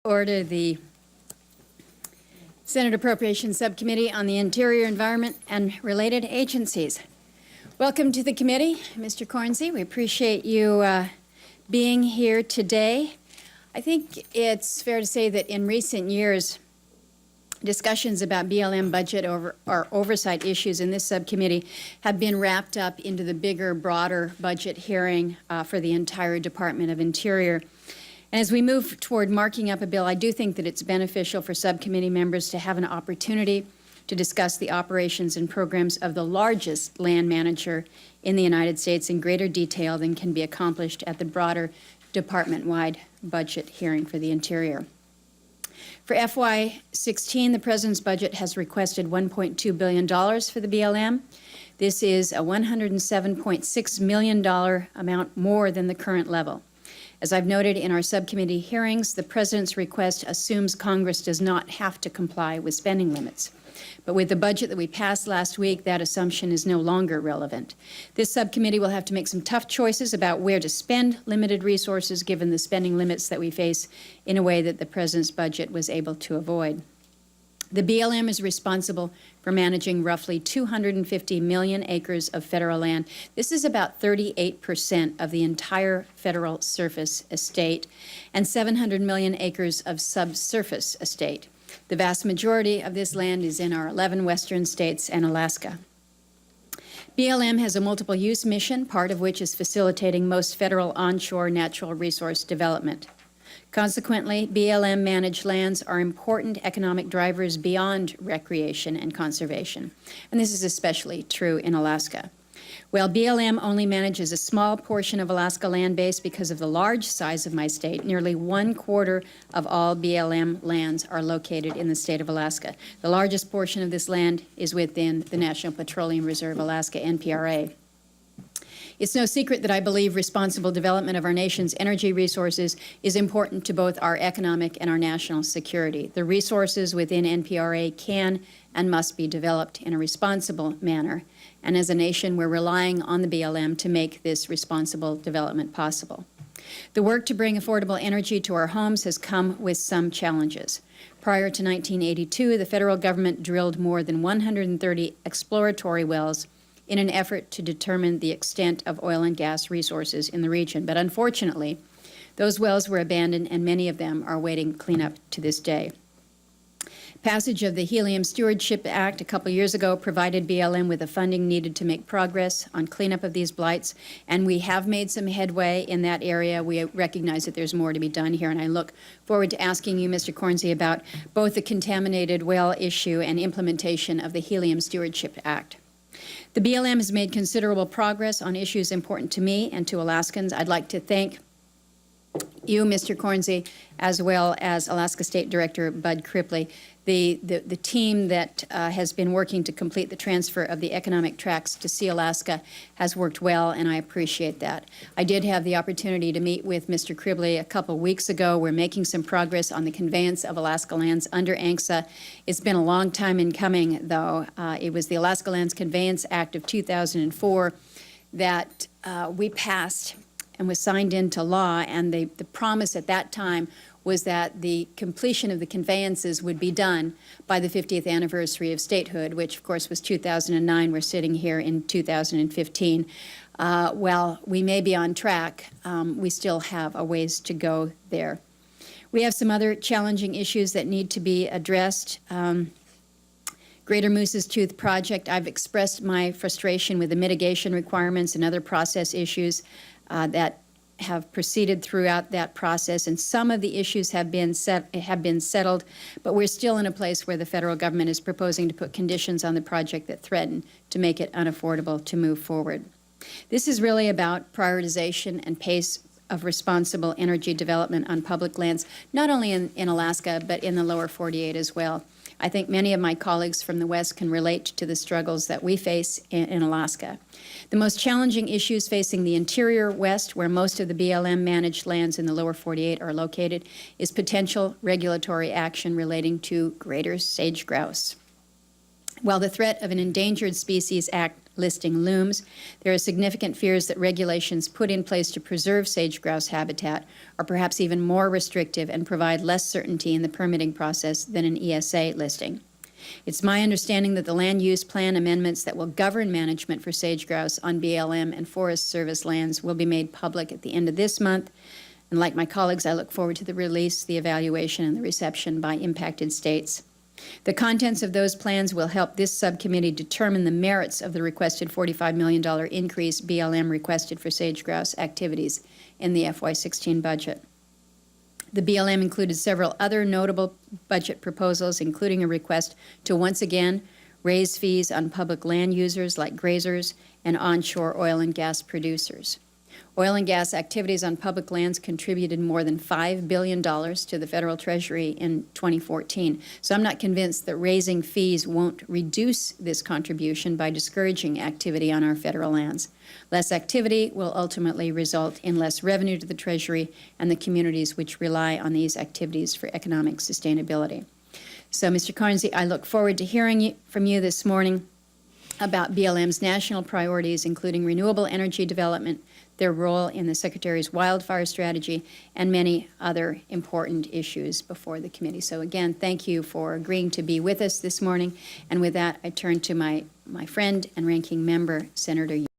Order the Senate Appropriations Subcommittee on the Interior, Environment, and Related Agencies. Welcome to the committee, Mr. Cornsey. We appreciate you being here today. I think it's fair to say that in recent years, discussions about BLM budget or oversight issues in this subcommittee have been wrapped up into the bigger, broader budget hearing for the entire Department of Interior. And as we move toward marking up a bill, I do think that it's beneficial for subcommittee members to have an opportunity to discuss the operations and programs of the largest land manager in the United States in greater detail than can be accomplished at the broader department-wide budget hearing for the Interior. For FY16, the President's budget has requested $1.2 billion for the BLM. This is a $107.6 million amount more than the current level. As I've noted in our subcommittee hearings, the President's request assumes Congress does not have to comply with spending limits. But with the budget that we passed last week, that assumption is no longer relevant. This subcommittee will have to make some tough choices about where to spend limited resources given the spending limits that we face in a way that the President's budget was able to avoid. The BLM is responsible for managing roughly 250 million acres of federal land. This is about 38% of the entire federal surface estate and 700 million acres of subsurface estate. The vast majority of this land is in our 11 western states and Alaska. BLM has a multiple-use mission, part of which is facilitating most federal onshore natural resource development. Consequently, BLM-managed lands are important economic drivers beyond recreation and conservation, and this is especially true in Alaska. While BLM only manages a small portion of Alaska land base because of the large size of my state, nearly 1/4 of all BLM lands are located in the state of Alaska. The largest portion of this land is within the National Petroleum Reserve Alaska, NPRA. It's no secret that I believe responsible development of our nation's energy resources is important to both our economic and our national security. The resources within NPRA can and must be developed in a responsible manner, and as a nation, we're relying on the BLM to make this responsible development possible. The work to bring affordable energy to our homes has come with some challenges. Prior to 1982, the federal government drilled more than 130 exploratory wells in an effort to determine the extent of oil and gas resources in the region. But unfortunately, those wells were abandoned and many of them are awaiting cleanup to this day. Passage of the Helium Stewardship Act a couple years ago provided BLM with the funding needed to make progress on cleanup of these blights, and we have made some headway in that area. We recognize that there's more to be done here, and I look forward to asking you, Mr. Cornsey, about both the contaminated well issue and implementation of the Helium Stewardship Act. The BLM has made considerable progress on issues important to me and to Alaskans. I'd like to thank you, Mr. Cornsey, as well as Alaska State Director Bud Cripley. The team that has been working to complete the transfer of the economic tracts to Sea Alaska has worked well, and I appreciate that. I did have the opportunity to meet with Mr. Cripley a couple weeks ago. We're making some progress on the conveyance of Alaska lands under ANCSA. It's been a long time in coming, though. It was the Alaska Lands Conveyance Act of 2004 that we passed and was signed into law, and the promise at that time was that the completion of the conveyances would be done by the 50th anniversary of statehood, which of course was 2009. We're sitting here in 2015. While we may be on track, we still have a ways to go there. We have some other challenging issues that need to be addressed. Greater Moose's Tooth Project, I've expressed my frustration with the mitigation requirements and other process issues that have proceeded throughout that process, and some of the issues have been settled, but we're still in a place where the federal government is proposing to put conditions on the project that threaten to make it unaffordable to move forward. This is really about prioritization and pace of responsible energy development on public lands, not only in Alaska, but in the lower 48 as well. I think many of my colleagues from the West can relate to the struggles that we face in Alaska. The most challenging issues facing the interior West, where most of the BLM-managed lands in the lower 48 are located, is potential regulatory action relating to greater sage grouse. While the threat of an Endangered Species Act listing looms, there are significant fears that regulations put in place to preserve sage-grouse habitat are perhaps even more restrictive and provide less certainty in the permitting process than an ESA listing. It's my understanding that the land use plan amendments that will govern management for sage-grouse on BLM and Forest Service lands will be made public at the end of this month. And like my colleagues, I look forward to the release, the evaluation, and the reception by impacted states. The contents of those plans will help this subcommittee determine the merits of the requested $45 million increase BLM requested for sage-grouse activities in the FY16 budget. The BLM included several other notable budget proposals, including a request to once again raise fees on public land users like grazers and onshore oil and gas producers. Oil and gas activities on public lands contributed more than $5 billion to the federal treasury in 2014. So I'm not convinced that raising fees won't reduce this contribution by discouraging activity on our federal lands. Less activity will ultimately result in less revenue to the treasury and the communities which rely on these activities for economic sustainability. So, Mr. Cornsey, I look forward to hearing from you this morning about BLM's national priorities, including renewable energy development, their role in the Secretary's wildfire strategy, and many other important issues before the committee. So again, thank you for agreeing to be with us this morning. And with that, I turn to my friend and ranking member, Senator